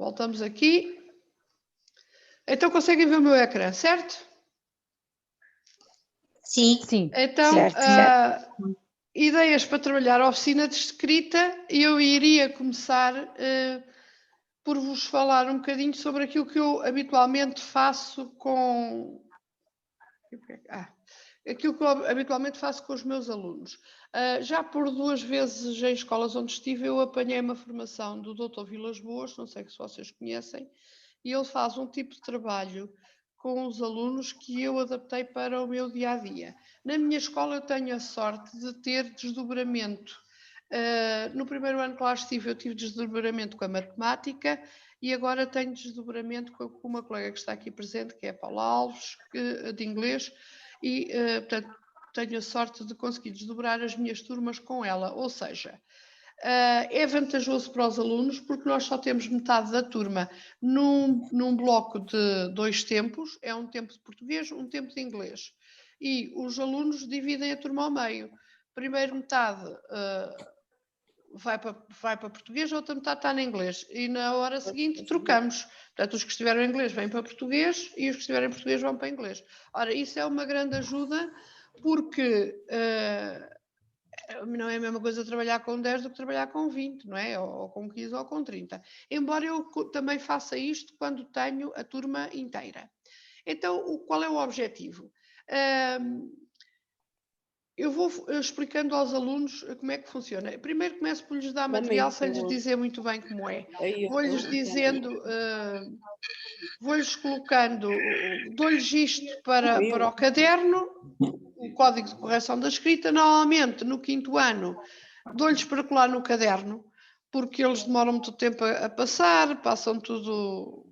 voltamos aqui. Então conseguem ver o meu ecrã, certo? Sim. Então, Certo. ideias para trabalhar a oficina de escrita, eu iria começar por vos falar um bocadinho sobre aquilo que eu habitualmente faço com... aquilo que eu habitualmente faço com os meus alunos. Já por 2 vezes em escolas onde estive, eu apanhei uma formação do Dr. Vilas Boas, não sei se vocês conhecem, e ele faz um tipo de trabalho com os alunos que eu adaptei para o meu dia-a-dia. Na minha escola eu tenho a sorte de ter desdobramento. No primeiro ano que lá estive, eu tive desdobramento com a matemática e agora tenho desdobramento com uma colega que está aqui presente, que é a Paula Alves, de inglês, e, portanto, tenho a sorte de conseguir desdobrar as minhas turmas com ela. Ou seja, é vantajoso para os alunos porque nós só temos metade da turma num bloco de 2 tempos, é um tempo de português, um tempo de inglês. E os alunos dividem a turma ao meio. Primeiro metade vai para português, a outra metade está em inglês. E na hora seguinte trocamos. Portanto, os que estiveram em inglês vêm para português e os que estiverem em português vão para inglês. Ora, isso é uma grande ajuda porque não é a mesma coisa trabalhar com 10 do que trabalhar com 20, não é? Ou com 15 ou com 30. Embora eu também faça isto quando tenho a turma inteira. Então, qual é o objetivo? Eu vou explicando aos alunos como é que funciona. Primeiro começo por lhes dar material sem lhes dizer muito bem como é. Vou-lhes dizendo, vou-lhes colocando, dou-lhes isto para o caderno, o código de correção da escrita. Normalmente, no 5º ano, dou-lhes para colar no caderno, porque eles demoram muito tempo a passar, passam tudo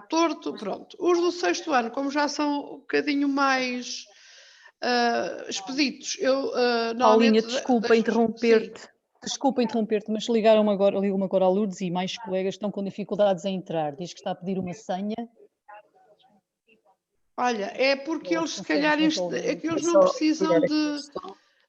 torto, pronto. Os do 6º ano, como já são um bocadinho mais expeditos, eu Paulinha, desculpa interromper-te. Desculpa interromper-te, mas ligam-me agora a Lourdes e mais colegas estão com dificuldades em entrar. Diz que está a pedir uma senha. Olha, é porque eles se calhar é que eles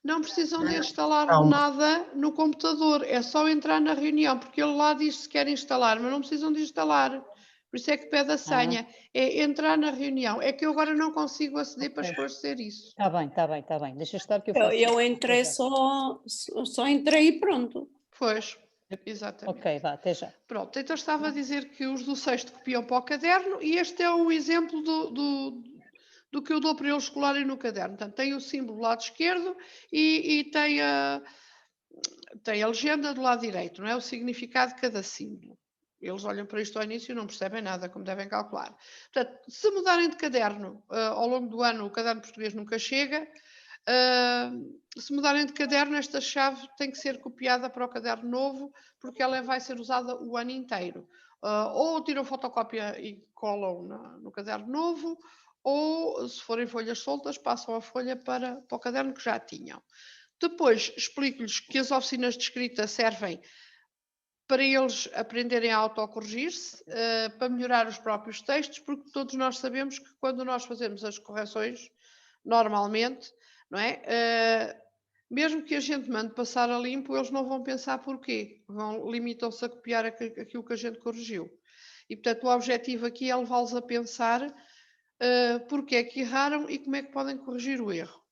não precisam de instalar nada no computador, é só entrar na reunião, porque ele lá diz se quer instalar, mas não precisam de instalar. Por isso é que pede a senha, é entrar na reunião. É que eu agora não consigo aceder para esclarecer isso. Está bem. Deixa estar que eu faço. Eu entrei só entrei e pronto. Pois, exatamente. Ok, vá, até já. Pronto, então estava a dizer que os do 6º copiam para o caderno e este é um exemplo do que eu dou para eles colarem no caderno. Portanto, tem o símbolo do lado esquerdo e tem a legenda do lado direito, não é? O significado de cada símbolo. Eles olham para isto ao início e não percebem nada, como devem calcular. Portanto, se mudarem de caderno ao longo do ano, o caderno português nunca chega. Se mudarem de caderno, esta chave tem que ser copiada para o caderno novo, porque ela vai ser usada o ano inteiro. Ou tiram fotocópia e colam no caderno novo, ou, se forem folhas soltas, passam a folha para o caderno que já tinham. Depois, explico-lhes que as oficinas de escrita servem para eles aprenderem a autocorrigir-se, para melhorar os próprios textos, porque todos nós sabemos que quando nós fazemos as correções, normalmente, não é? Mesmo que a gente mande passar a limpo, eles não vão pensar porquê. Limitam-se a copiar aquilo que a gente corrigiu. E, portanto, o objetivo aqui é levá-los a pensar porque é que erraram e como é que podem corrigir o erro.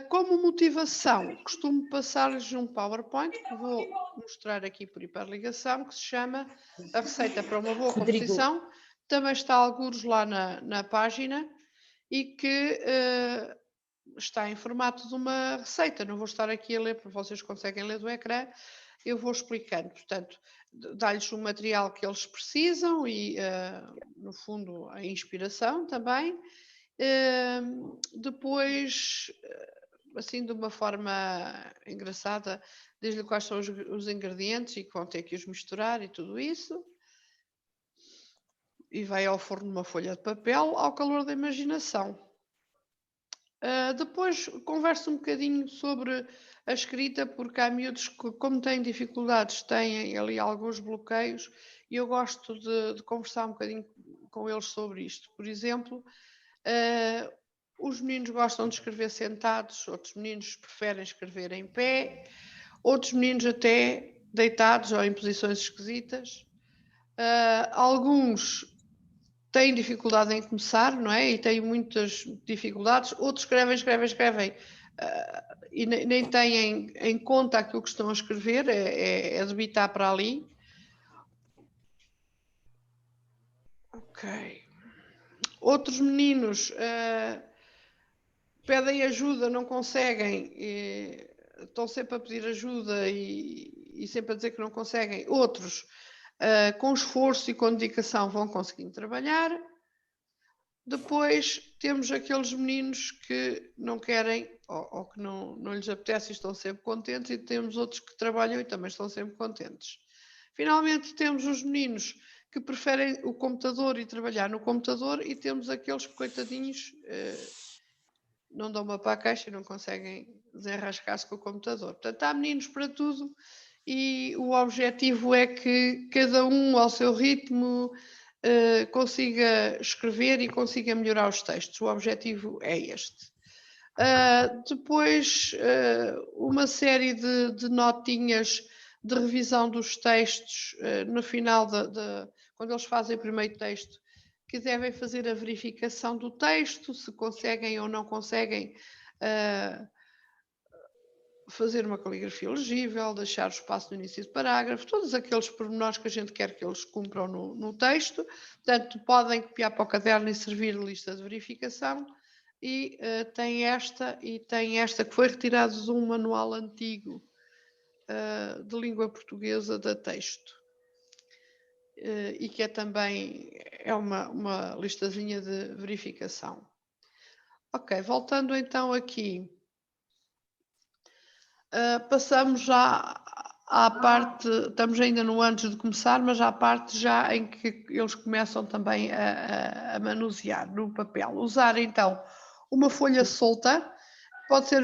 Como motivação, costumo passar-lhes um PowerPoint que vou mostrar aqui por hiperligação, que se chama A Receita para uma Boa Composição. Também está algures lá na página e que está em formato de uma receita. Não vou estar aqui a ler, porque vocês conseguem ler do ecrã. Eu vou explicando. Portanto, dá-lhes o material que eles precisam e, no fundo, a inspiração também. Depois, assim de uma forma engraçada, diz-lhe quais são os ingredientes e que vão ter que os misturar e tudo isso. E vai ao forno numa folha de papel ao calor da imaginação. Depois converso um bocadinho sobre a escrita, porque há miúdos que, como têm dificuldades, têm ali alguns bloqueios e eu gosto de conversar um bocadinho com eles sobre isto. Por exemplo, os meninos gostam de escrever sentados, outros meninos preferem escrever em pé, outros meninos até deitados ou em posições esquisitas. Alguns têm dificuldade em começar, não é? E têm muitas dificuldades. Outros escrevem e nem têm em conta aquilo que estão a escrever, é debitar para ali. Ok. Outros meninos pedem ajuda, não conseguem, estão sempre a pedir ajuda e sempre a dizer que não conseguem. Outros, com esforço e com dedicação, vão conseguindo trabalhar. Depois temos aqueles meninos que não querem ou que não lhes apetece e estão sempre contentes, e temos outros que trabalham e também estão sempre contentes. Finalmente temos os meninos que preferem o computador e trabalhar no computador, e temos aqueles coitadinhos não dão uma para a caixa e não conseguem desenrascar-se com o computador. Portanto, há meninos para tudo, e o objetivo é que cada um ao seu ritmo consiga escrever e consiga melhorar os textos. O objetivo é este. Depois, uma série de notinhas de revisão dos textos no final, quando eles fazem o primeiro texto, que devem fazer a verificação do texto, se conseguem ou não conseguem fazer uma caligrafia legível, deixar o espaço no início do parágrafo, todos aqueles pormenores que a gente quer que eles cumpram no texto. Portanto, podem copiar para o caderno e servir de lista de verificação. E tem esta que foi retirada de um manual antigo de língua portuguesa de texto. E que também uma listazinha de verificação. Ok, voltando então aqui, passamos já à parte, estamos ainda no antes de começar, mas à parte já em que eles começam também a manusear no papel. Usar então uma folha solta, pode ser,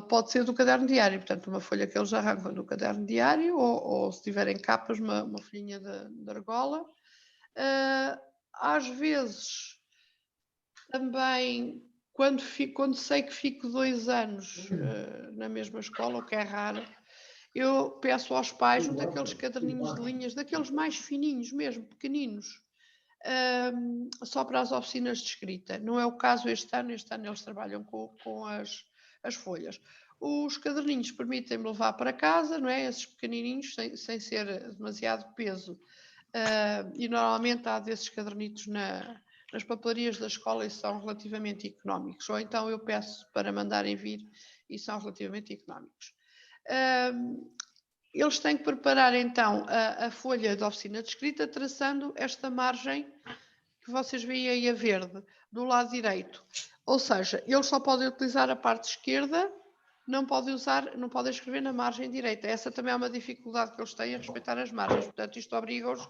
pode ser do caderno diário, portanto uma folha que eles arrancam do caderno diário, ou se tiverem capas, uma folhinha de argola. Às vezes também, quando sei que fico 2 anos na mesma escola, o que é raro, eu peço aos pais um daqueles caderninhos de linhas, daqueles mais fininhos mesmo, pequeninos, só para as oficinas de escrita. Não é o caso este ano eles trabalham com as folhas. Os caderninhos permitem-me levar para casa, não é? Esses pequenininhos, sem ser demasiado peso. E normalmente há desses cadernitos nas papelarias da escola e são relativamente económicos. Ou então eu peço para mandarem vir e são relativamente económicos. Eles têm que preparar então a folha de oficina de escrita, traçando esta margem que vocês veem aí a verde, do lado direito. Ou seja, eles só podem utilizar a parte esquerda, não podem escrever na margem direita. Essa também é uma dificuldade que eles têm a respeitar as margens. Portanto, isto obriga-os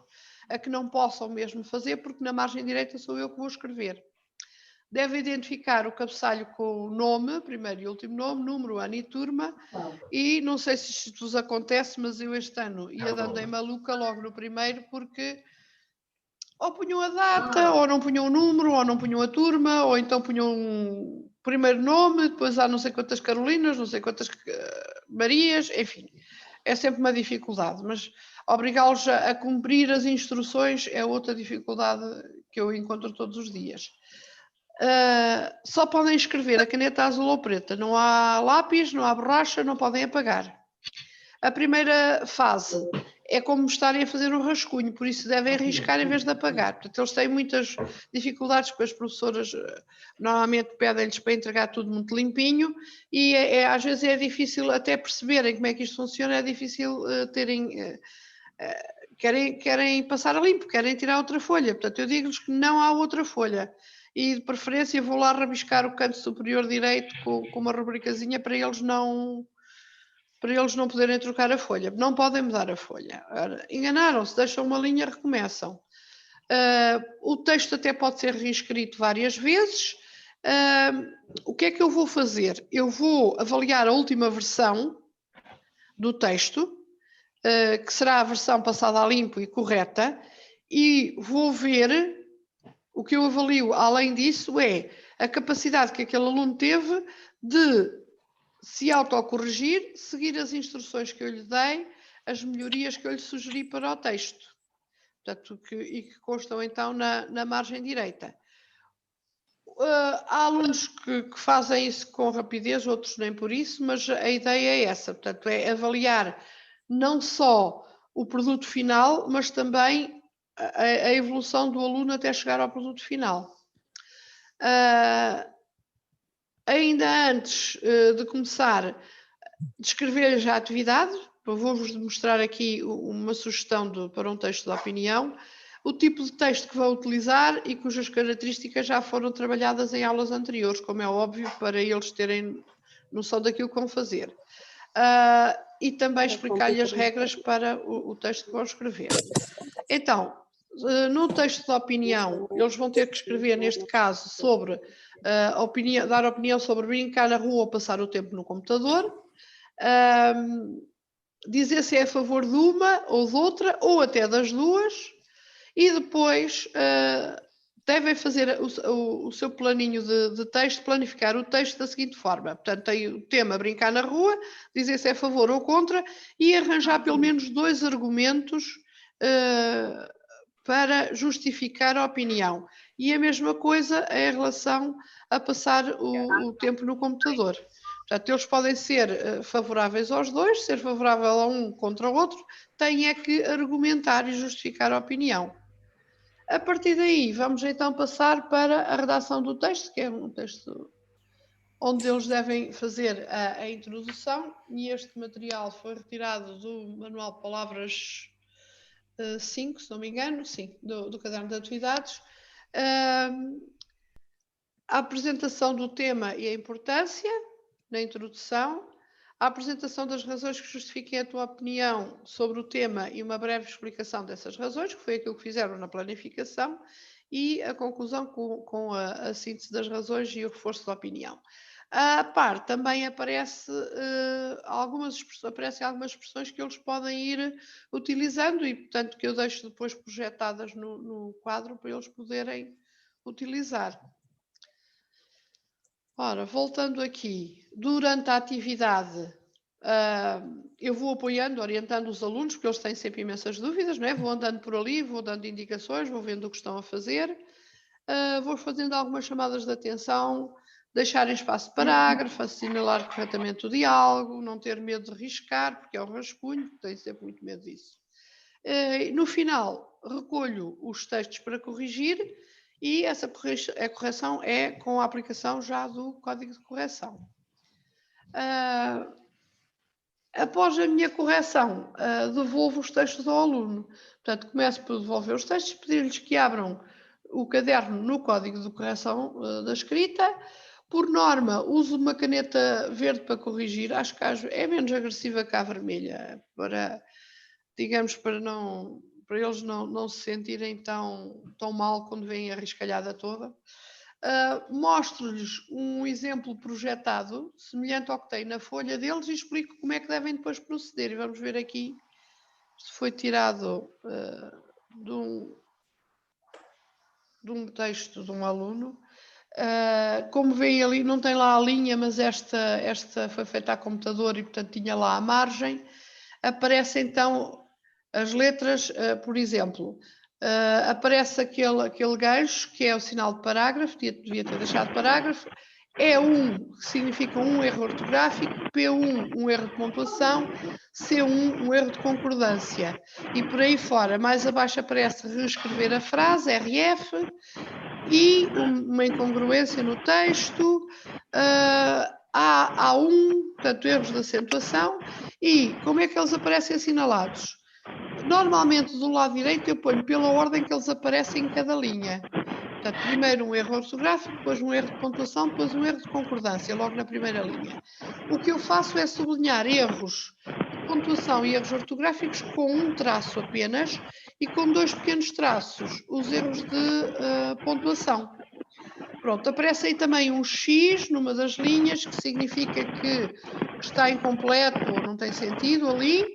a que não possam mesmo fazer, porque na margem direita sou eu que vou escrever. Deve identificar o cabeçalho com o nome, primeiro e último nome, número, ano e turma. E não sei se isto vos acontece, mas eu este ano ia dando em maluca logo no primeiro, porque ou punham a data, ou não punham o número, ou não punham a turma, ou então punham um primeiro nome, depois há não sei quantas Carolinas, não sei quantas Marias, enfim. É sempre uma dificuldade, mas obrigá-los a cumprir as instruções é outra dificuldade que eu encontro todos os dias. Só podem escrever a caneta azul ou preta, não há lápis, não há borracha, não podem apagar. A primeira fase é como estarem a fazer um rascunho, por isso devem riscar em vez de apagar. Portanto, eles têm muitas dificuldades, porque as professoras normalmente pedem-lhes para entregar tudo muito limpinho, e às vezes é difícil até perceberem como é que isto funciona, é difícil querem passar a limpo, querem tirar outra folha. Portanto, eu digo-lhes que não há outra folha. E de preferência vou lá rabiscar o canto superior direito com uma rubricazinha para eles não poderem trocar a folha. Não podem mudar a folha. Enganaram-se, deixam uma linha, recomeçam. O texto até pode ser reescrito várias vezes. O que é que eu vou fazer? Eu vou avaliar a última versão do texto, que será a versão passada a limpo e correta, e vou ver. O que eu avalio, além disso, é a capacidade que aquele aluno teve de se autocorrigir, seguir as instruções que eu lhe dei, as melhorias que eu lhe sugeri para o texto. Portanto, e que constam então na margem direita. Há alunos que fazem isso com rapidez, outros nem por isso, mas a ideia é essa, portanto, é avaliar não só o produto final, mas também a evolução do aluno até chegar ao produto final. Ainda antes de começar, descrever já a atividade, vou-vos mostrar aqui uma sugestão para um texto de opinião, o tipo de texto que vão utilizar e cujas características já foram trabalhadas em aulas anteriores, como é óbvio, para eles terem noção daquilo que vão fazer. E também explicar-lhe as regras para o texto que vão escrever. Então, no texto de opinião, eles vão ter que escrever, neste caso, sobre dar opinião sobre brincar na rua ou passar o tempo no computador, dizer se é a favor de uma ou de outra, ou até das duas, e depois devem fazer o seu planinho de texto, planificar o texto da seguinte forma. Portanto, tem o tema brincar na rua, dizer se é a favor ou contra, e arranjar pelo menos 2 argumentos para justificar a opinião. E a mesma coisa em relação a passar o tempo no computador. Portanto, eles podem ser favoráveis aos dois, ser favorável a um contra o outro, têm é que argumentar e justificar a opinião. A partir daí, vamos então passar para a redação do texto, que é um texto onde eles devem fazer a introdução, e este material foi retirado do Manual de Palavras 5, se não me engano, sim, do caderno de atividades. A apresentação do tema e a importância, na introdução, a apresentação das razões que justifiquem a tua opinião sobre o tema e uma breve explicação dessas razões, que foi aquilo que fizeram na planificação, e a conclusão com a síntese das razões e o reforço da opinião. A par também aparecem algumas expressões que eles podem ir utilizando e, portanto, que eu deixo depois projetadas no quadro para eles poderem utilizar. Ora, voltando aqui, durante a atividade, eu vou apoiando, orientando os alunos, porque eles têm sempre imensas dúvidas, não é? Vou andando por ali, vou dando indicações, vou vendo o que estão a fazer, vou fazendo algumas chamadas de atenção, deixar em espaço de parágrafo, assinalar corretamente o diálogo, não ter medo de riscar, porque é um rascunho, tenho sempre muito medo disso. No final, recolho os textos para corrigir e essa correção é com a aplicação já do código de correção. Após a minha correção, devolvo os textos ao aluno. Portanto, começo por devolver os textos, pedir-lhes que abram o caderno no código de correção da escrita. Por norma, uso uma caneta verde para corrigir, acho que é menos agressiva que a vermelha, para eles não se sentirem tão mal quando veem a riscalhada toda. Mostro-lhes um exemplo projetado, semelhante ao que tem na folha deles, e explico como é que devem depois proceder. E vamos ver aqui, isto foi tirado de um texto de um aluno. Como veem ali, não tem lá a linha, mas esta foi feita a computador e, portanto, tinha lá a margem. Aparece então as letras, por exemplo, aparece aquele gancho que é o sinal de parágrafo, devia ter deixado parágrafo, E1 que significa um erro ortográfico, P1 um erro de pontuação, C1 um erro de concordância e por aí fora. Mais abaixo aparece reescrever a frase, RF, e uma incongruência no texto, há portanto, erros de acentuação. E como é que eles aparecem assinalados? Normalmente do lado direito eu ponho pela ordem que eles aparecem em cada linha. Portanto, primeiro um erro ortográfico, depois um erro de pontuação, depois um erro de concordância, logo na primeira linha. O que eu faço é sublinhar erros de pontuação e erros ortográficos com um traço apenas e com 2 pequenos traços, os erros de pontuação. Pronto, aparece aí também um X numa das linhas, que significa que está incompleto ou não tem sentido ali.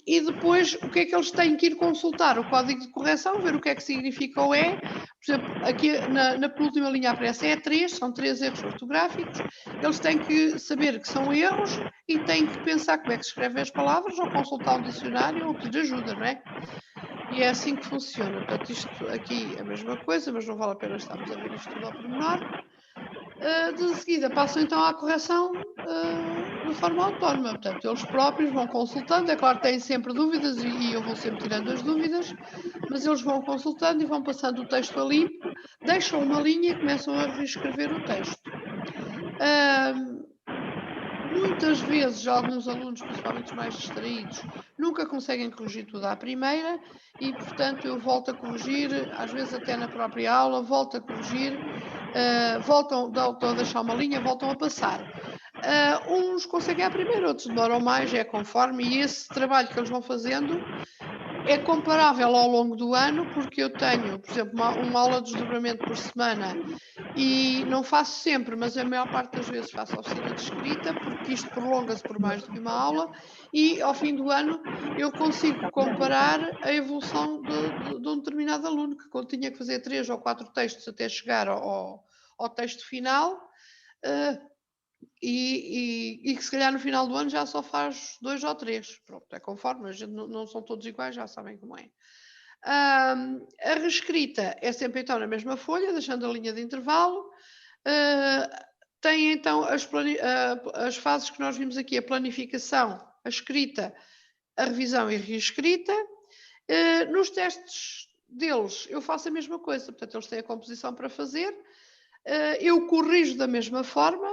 E depois, o que é que eles têm que ir consultar? O código de correção, ver o que é que significa o E. Por exemplo, aqui na penúltima linha aparece E3, são 3 erros ortográficos. Eles têm que saber que são erros e têm que pensar como é que se escrevem as palavras ou consultar um dicionário ou pedir ajuda, não é? E é assim que funciona. Portanto, isto aqui é a mesma coisa, mas não vale a pena estarmos a ver isto tudo ao pormenor. De seguida passam então à correção de forma autónoma, portanto eles próprios vão consultando, é claro que têm sempre dúvidas e eu vou sempre tirando as dúvidas, mas eles vão consultando e vão passando o texto a limpo, deixam uma linha e começam a reescrever o texto. Muitas vezes alguns alunos, principalmente os mais distraídos, nunca conseguem corrigir tudo à primeira e, portanto, eu volto a corrigir, às vezes até na própria aula, volto a corrigir, voltam a deixar uma linha, voltam a passar. Uns conseguem à primeira, outros demoram mais, é conforme, e esse trabalho que eles vão fazendo é comparável ao longo do ano, porque eu tenho, por exemplo, uma aula de desdobramento por semana e não faço sempre, mas a maior parte das vezes faço a oficina de escrita, porque isto prolonga-se por mais do que uma aula, e ao fim do ano eu consigo comparar a evolução de um determinado aluno, que tinha que fazer 3 ou 4 textos até chegar ao texto final, e que se calhar no final do ano já só faz 2 ou 3. Pronto, é conforme, a gente não são todos iguais, já sabem como é. A reescrita é sempre então na mesma folha, deixando a linha de intervalo. Tem então as fases que nós vimos aqui, a planificação, a escrita, a revisão e a reescrita. Nos testes deles eu faço a mesma coisa, portanto eles têm a composição para fazer. Eu corrijo da mesma forma,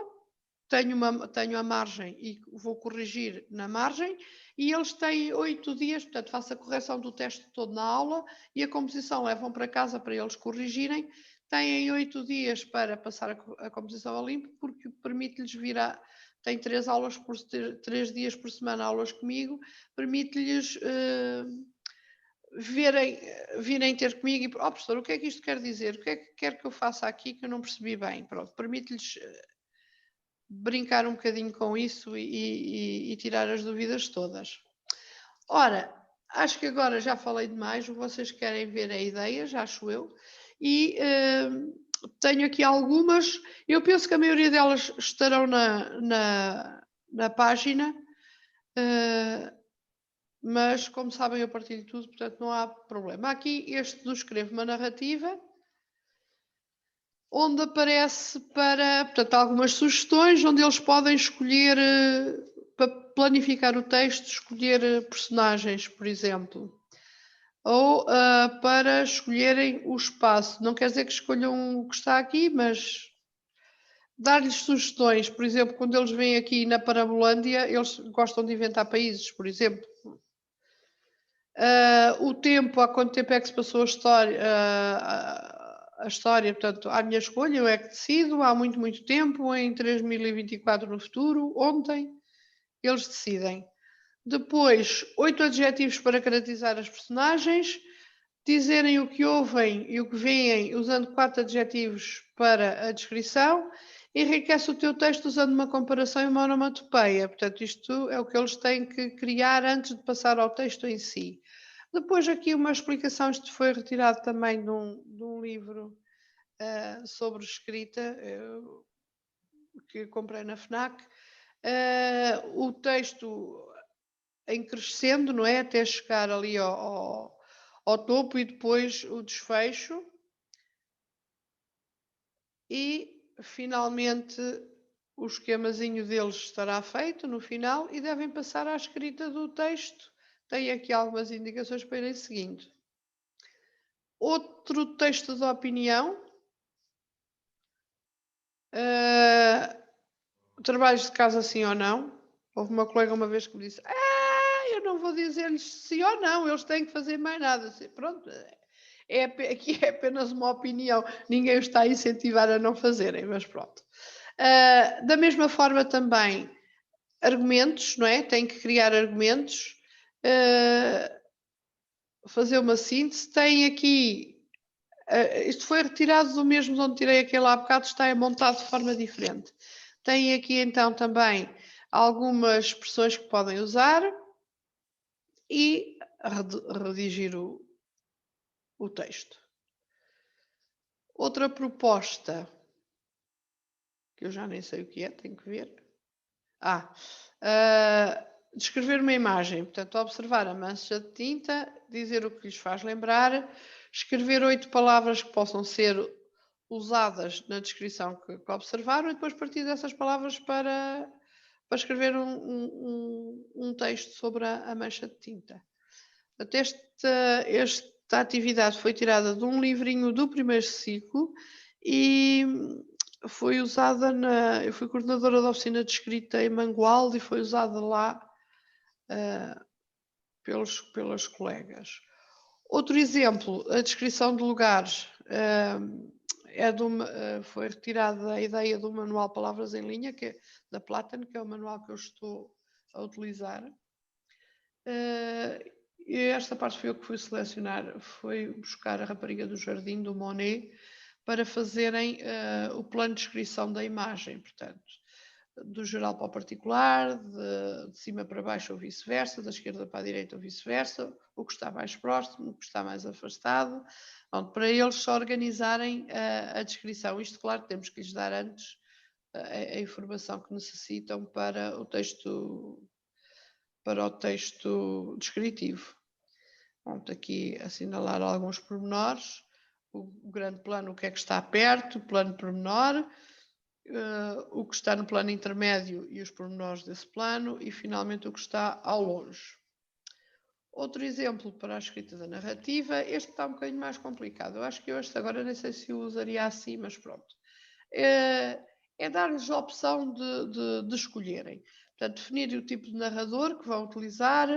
tenho a margem e vou corrigir na margem, e eles têm 8 dias, portanto faço a correção do teste todo na aula e a composição levam para casa para eles corrigirem. Têm 8 dias para passar a composição a limpo, porque permite-lhes vir tem 3 aulas 3 dias por semana, aulas comigo, permite-lhes virem ter comigo e, professor, o que é que isto quer dizer? O que é que quer que eu faça aqui que eu não percebi bem? Pronto, permite-lhes brincar um bocadinho com isso e tirar as dúvidas todas. Ora, acho que agora já falei demais, o que vocês querem ver é ideias, acho eu, e tenho aqui algumas, eu penso que a maioria delas estarão na página, mas como sabem eu partilho tudo, portanto não há problema. Aqui este do Escrevo uma Narrativa, onde aparece portanto, algumas sugestões, onde eles podem escolher, para planificar o texto, escolher personagens, por exemplo. Ou para escolherem o espaço. Não quer dizer que escolham o que está aqui, mas dar-lhes sugestões. Por exemplo, quando eles vêm aqui na Parabolândia, eles gostam de inventar países, por exemplo. O tempo, há quanto tempo é que se passou a história, portanto, à minha escolha, eu é que decido, há muito, muito tempo, em 3024 no futuro, ontem, eles decidem. Depois, 8 adjetivos para caracterizar as personagens, dizerem o que ouvem e o que veem usando 4 adjetivos para a descrição, enriquece o teu texto usando uma comparação e uma onomatopeia. Portanto, isto é o que eles têm que criar antes de passar ao texto em si. Depois aqui uma explicação, isto foi retirado também de um livro sobre escrita, que comprei na FNAC. O texto em crescendo, não é? Até chegar ali ao topo e depois o desfecho. E finalmente o esquemazinho deles estará feito no final e devem passar à escrita do texto. Tem aqui algumas indicações para irem seguindo. Outro texto de opinião. Trabalhos de casa sim ou não. Houve uma colega uma vez que me disse: eu não vou dizer-lhes sim ou não, eles têm que fazer mais nada. Assim, pronto, aqui é apenas uma opinião, ninguém os está a incentivar a não fazerem, mas pronto. Da mesma forma também, argumentos, não é? Tem que criar argumentos, fazer uma síntese. Tem aqui, isto foi retirado do mesmo de onde tirei aquele há bocado, está montado de forma diferente. Tem aqui então também algumas expressões que podem usar e redigir o texto. Outra proposta, que eu já nem sei o que é, tenho que ver. Descrever uma imagem, portanto, observar a mancha de tinta, dizer o que lhes faz lembrar, escrever 8 palavras que possam ser usadas na descrição que observaram e depois partir dessas palavras para escrever um texto sobre a mancha de tinta. Esta atividade foi tirada de um livrinho do primeiro ciclo e foi usada eu fui coordenadora da oficina de escrita em Mangualde e foi usada lá pelas colegas. Outro exemplo, a descrição de lugares, foi retirada a ideia do manual Palavras em Linha, que é da Platen, que é o manual que eu estou a utilizar. E esta parte foi eu que fui selecionar, foi buscar a rapariga do Jardim, do Monet, para fazerem o plano de descrição da imagem, portanto, do geral para o particular, de cima para baixo ou vice-versa, da esquerda para a direita ou vice-versa, o que está mais próximo, o que está mais afastado, onde para eles só organizarem a descrição. Isto, claro, temos que lhes dar antes a informação que necessitam para o texto descritivo. Pronto, aqui assinalar alguns pormenores, o grande plano, o que é que está perto, o plano pormenor, o que está no plano intermédio e os pormenores desse plano e finalmente o que está ao longe. Outro exemplo para a escrita da narrativa, este está um bocadinho mais complicado, eu acho que este agora nem sei se o usaria assim, mas pronto. É dar-lhes a opção de escolherem. Portanto, definirem o tipo de narrador que vão utilizar,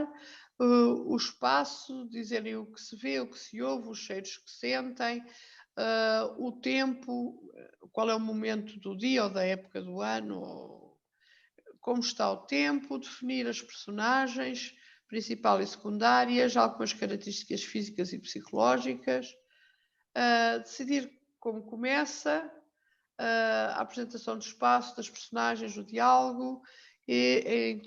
o espaço, dizerem o que se vê, o que se ouve, os cheiros que sentem, o tempo, qual é o momento do dia ou da época do ano, como está o tempo, definir as personagens, principal e secundárias, algumas características físicas e psicológicas, decidir como começa, a apresentação do espaço, das personagens, o diálogo e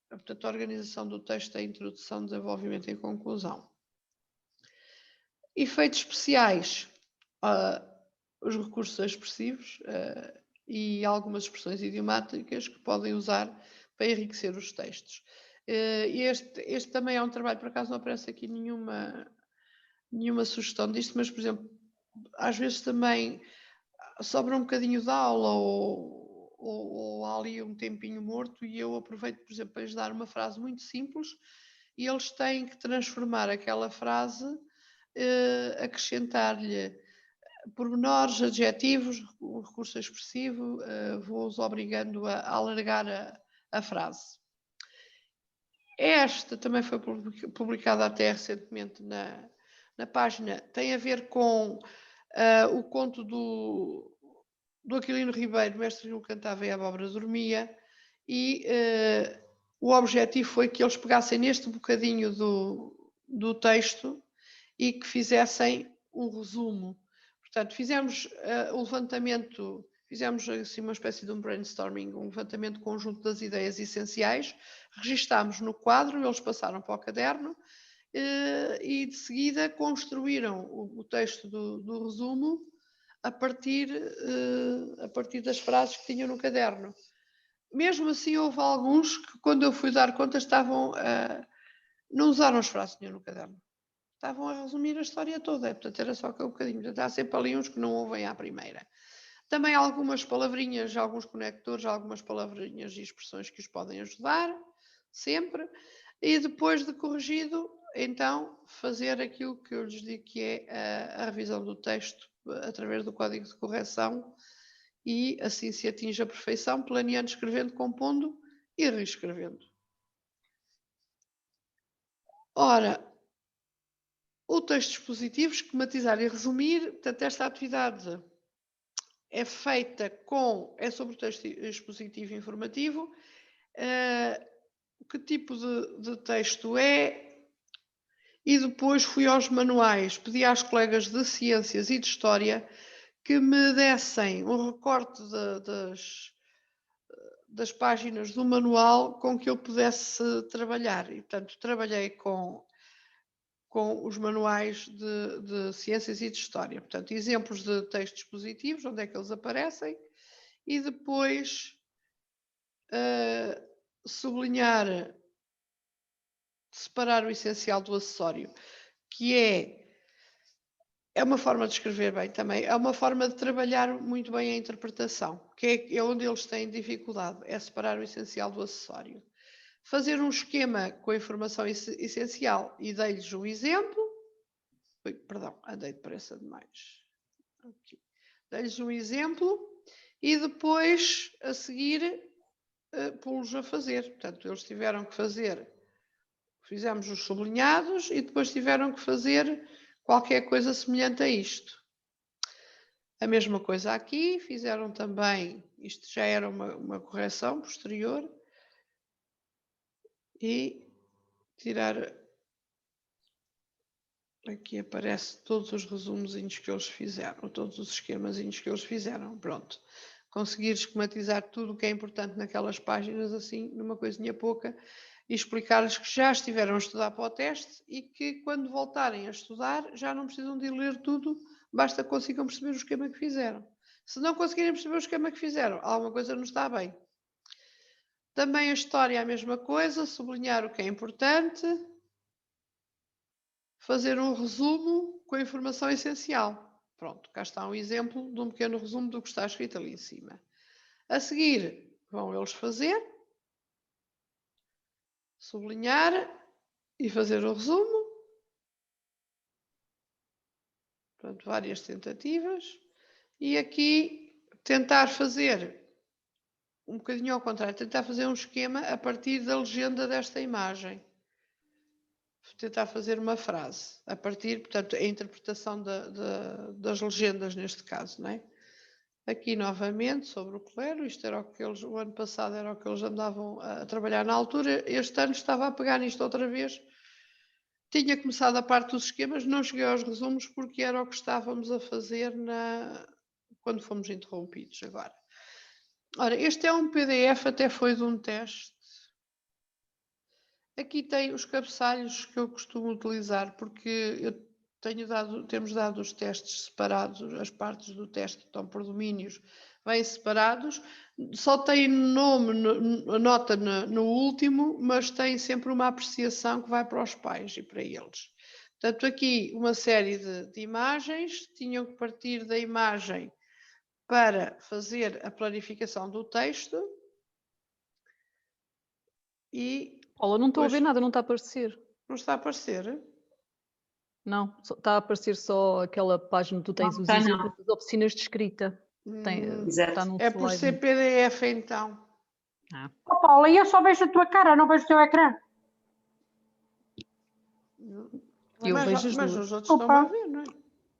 portanto, a organização do texto, a introdução, desenvolvimento e conclusão. Efeitos especiais, os recursos expressivos e algumas expressões idiomáticas que podem usar para enriquecer os textos. Este também é um trabalho, por acaso não aparece aqui nenhuma sugestão disto, mas, por exemplo, às vezes também sobra um bocadinho de aula ou há ali um tempinho morto e eu aproveito, por exemplo, para lhes dar uma frase muito simples e eles têm que transformar aquela frase, acrescentar-lhe pormenores, adjetivos, o recurso expressivo, vou-os obrigando a alargar a frase. Esta também foi publicada até recentemente na página, tem a ver com o conto do Aquilino Ribeiro, Mestre não cantava e a abóbora dormia, e o objetivo foi que eles pegassem neste bocadinho do texto e que fizessem um resumo. Portanto, fizemos o levantamento, fizemos assim uma espécie de um brainstorming, um levantamento conjunto das ideias essenciais, registámos no quadro, eles passaram para o caderno e de seguida construíram o texto do resumo a partir das frases que tinham no caderno. Mesmo assim, houve alguns que, quando eu fui dar conta, não usaram as frases que tinham no caderno. Estavam a resumir a história toda, portanto era só que um bocadinho. Portanto, há sempre ali uns que não ouvem à primeira. Também há algumas palavrinhas, alguns conectores, algumas palavrinhas e expressões que os podem ajudar, sempre. E depois de corrigido, então, fazer aquilo que eu lhes digo que é a revisão do texto através do código de correção e assim se atinge a perfeição, planeando, escrevendo, compondo e reescrevendo. Ora, o texto expositivo, esquematizar e resumir, portanto, esta atividade é feita é sobre o texto expositivo e informativo, que tipo de texto é, e depois fui aos manuais, pedi às colegas de Ciências e de das páginas do manual com que eu pudesse trabalhar. E, portanto, trabalhei com os manuais de ciências e de história. Portanto, exemplos de textos positivos, onde é que eles aparecem, e depois sublinhar, separar o essencial do acessório, que é uma forma de escrever bem também, é uma forma de trabalhar muito bem a interpretação, que é onde eles têm dificuldade, é separar o essencial do acessório. Fazer um esquema com a informação essencial e dei-lhes um exemplo. Ui, perdão, andei depressa demais. Aqui. Dei-lhes um exemplo e depois, a seguir, pô-los a fazer. Portanto, eles tiveram que fazer, fizemos os sublinhados e depois tiveram que fazer qualquer coisa semelhante a isto. A mesma coisa aqui, fizeram também, isto já era uma correção posterior, e tirar, aqui aparece todos os resumozinhos que eles fizeram, todos os esquemazinhos que eles fizeram, pronto. Conseguir esquematizar tudo o que é importante naquelas páginas, assim, numa coisinha pouca, e explicar-lhes que já estiveram a estudar para o teste e que quando voltarem a estudar já não precisam de ler tudo, basta que consigam perceber o esquema que fizeram. Se não conseguirem perceber o esquema que fizeram, alguma coisa não está bem. Também a história é a mesma coisa, sublinhar o que é importante, fazer um resumo com a informação essencial. Pronto, cá está um exemplo de um pequeno resumo do que está escrito ali em cima. A seguir, vão eles fazer, sublinhar e fazer o resumo. Portanto, várias tentativas. E aqui tentar fazer um bocadinho ao contrário, tentar fazer um esquema a partir da legenda desta imagem. Tentar fazer uma frase a partir, portanto, a interpretação das legendas neste caso, não é? Aqui novamente sobre o clero, isto era o que eles, o ano passado era o que eles andavam a trabalhar na altura, este ano estava a pegar nisto outra vez. Tinha começado a parte dos esquemas, não cheguei aos resumos porque era o que estávamos a fazer quando fomos interrompidos agora. Ora, este é um PDF, até foi de um teste. Aqui tem os cabeçalhos que eu costumo utilizar, porque temos dado os testes separados, as partes do teste que estão por domínios vêm separados, só tem nome, nota no último, mas tem sempre uma apreciação que vai para os pais e para eles. Portanto, aqui uma série de imagens, tinham que partir da imagem para fazer a planificação do texto e... Paula, não estou a ver nada, não está a aparecer. Não está a aparecer? Não, está a aparecer só aquela página que tu tens, os exemplos das oficinas de escrita. Está num É por slide. ser PDF então. Oh, Paula, e eu só vejo a tua cara, não vejo o teu ecrã. Eu vejo as mas duas. os outros estão a ver, não é?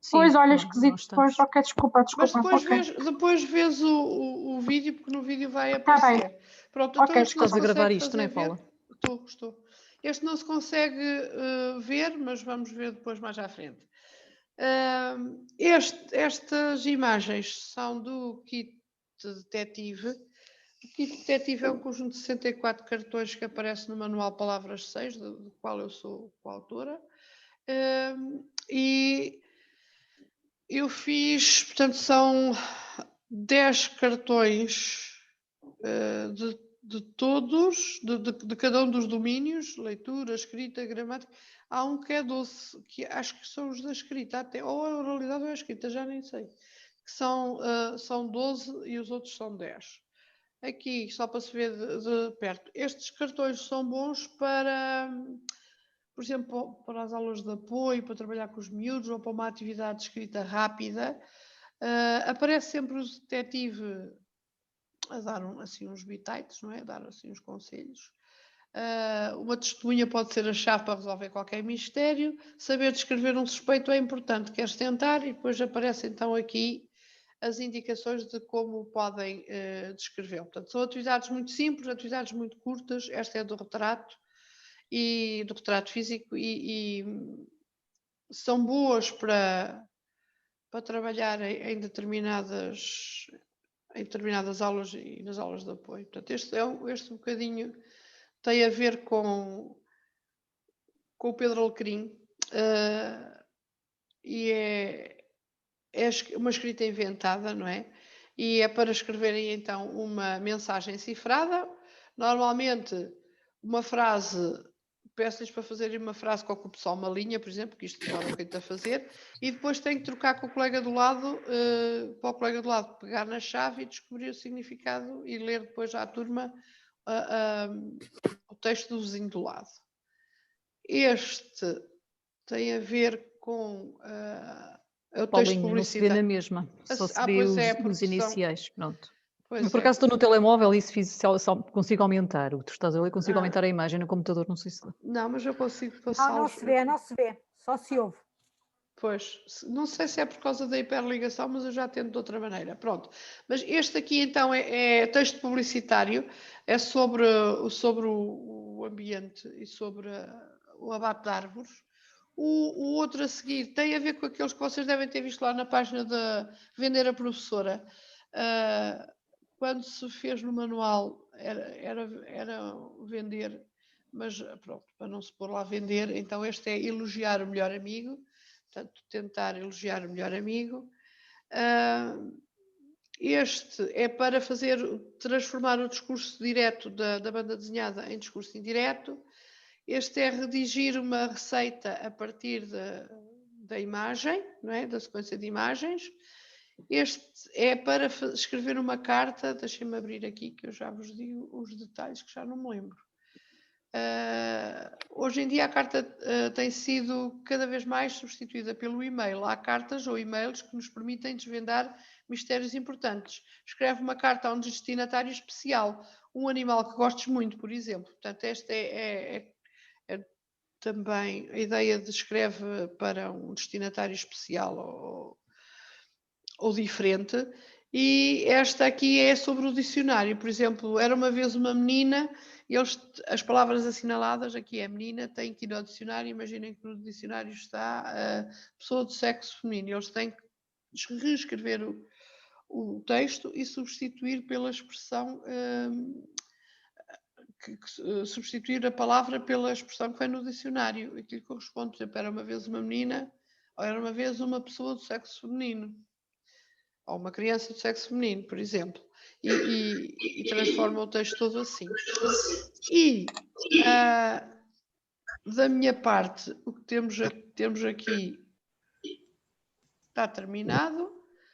Sim, Pois, olha, não esquisito. estamos. Pois, ok, desculpa. Mas Ok. depois vês o vídeo, porque no vídeo vai Tá bem. aparecer. Pronto, então Ok, este não se Estás a gravar consegue isto, não é, fazer Paula? ver. Estou. Este não se consegue ver, mas vamos ver depois mais à frente. Estas imagens são do kit detetive. O kit detetive é um conjunto de 64 cartões que aparece no manual Palavras 6, do qual eu sou coautora. E eu fiz, portanto, são 10 cartões de todos, de cada um dos domínios, leitura, escrita, gramática. Há um que é 12, que acho que são os da escrita, até, ou a oralidade ou a escrita, já nem sei. Que são 12 e os outros são 10. Aqui, só para se ver de perto, estes cartões são bons para, por exemplo, para as aulas de apoio, para trabalhar com os miúdos ou para uma atividade de escrita rápida. Aparece sempre o detetive a dar assim uns bitites, não é? A dar assim uns conselhos. Uma testemunha pode ser a chave para resolver qualquer mistério. Saber descrever um suspeito é importante. Queres tentar? E depois aparece então aqui as indicações de como podem descrevê-lo. Portanto, são atividades muito simples, atividades muito curtas. Esta é do retrato físico e são boas para trabalhar em determinadas em determinadas aulas e nas aulas de apoio. Portanto, este bocadinho tem a ver com o Pedro Alecrim, e é uma escrita inventada, não é? E é para escreverem então uma mensagem cifrada. Normalmente, uma frase, peço-lhes para fazerem uma frase que ocupe só uma linha, por exemplo, que isto demora muito a fazer, e depois tem que trocar com o colega do lado, para o colega do lado pegar na chave e descobrir o significado e ler depois à turma o texto do vizinho do lado. Este tem a ver com o texto Paulinha, não se vê na publicitário. mesma, só se vê Pois é, os porque são. iniciais, pronto. Pois Por é, acaso estou no telemóvel e isso só consigo aumentar. O que tu estás a ler, consigo Ah. aumentar a imagem no computador, não sei se dá. Não, mas eu consigo Não, passar. não se vê, não se vê. Só se ouve. Pois, não sei se é por causa da hiperligação, mas eu já tento de outra maneira. Pronto. Mas este aqui então é texto publicitário, é sobre o ambiente e sobre o abate de árvores. O outro a seguir tem a ver com aqueles que vocês devem ter visto lá na página da Vender a Professora. Quando se fez no manual era vender, mas pronto, para não se pôr lá vender, então este é elogiar o melhor amigo, portanto, tentar elogiar o melhor amigo. Este é para transformar o discurso direto da banda desenhada em discurso indireto. Este é redigir uma receita a partir da imagem, não é? Da sequência de imagens. Este é para escrever uma carta, deixem-me abrir aqui que eu já vos digo os detalhes que já não me lembro. Hoje em dia a carta tem sido cada vez mais substituída pelo e-mail. Há cartas ou e-mails que nos permitem desvendar mistérios importantes. Escreve uma carta a um destinatário especial, um animal que gostes muito, por exemplo. Portanto, esta é também a ideia de escreve para um destinatário especial ou diferente. E esta aqui é sobre o dicionário. Por exemplo, era uma vez uma menina, e as palavras assinaladas, aqui é menina, têm que ir ao dicionário. Imaginem que no dicionário está a pessoa do sexo feminino. Eles têm que reescrever o texto e substituir pela expressão, substituir a palavra pela expressão que vem no dicionário. Aquilo corresponde, por exemplo, era uma vez uma menina, ou era uma vez uma pessoa do sexo feminino. Ou uma criança de sexo feminino, por exemplo, e transforma o texto todo assim. E da minha parte, o que temos aqui está terminado.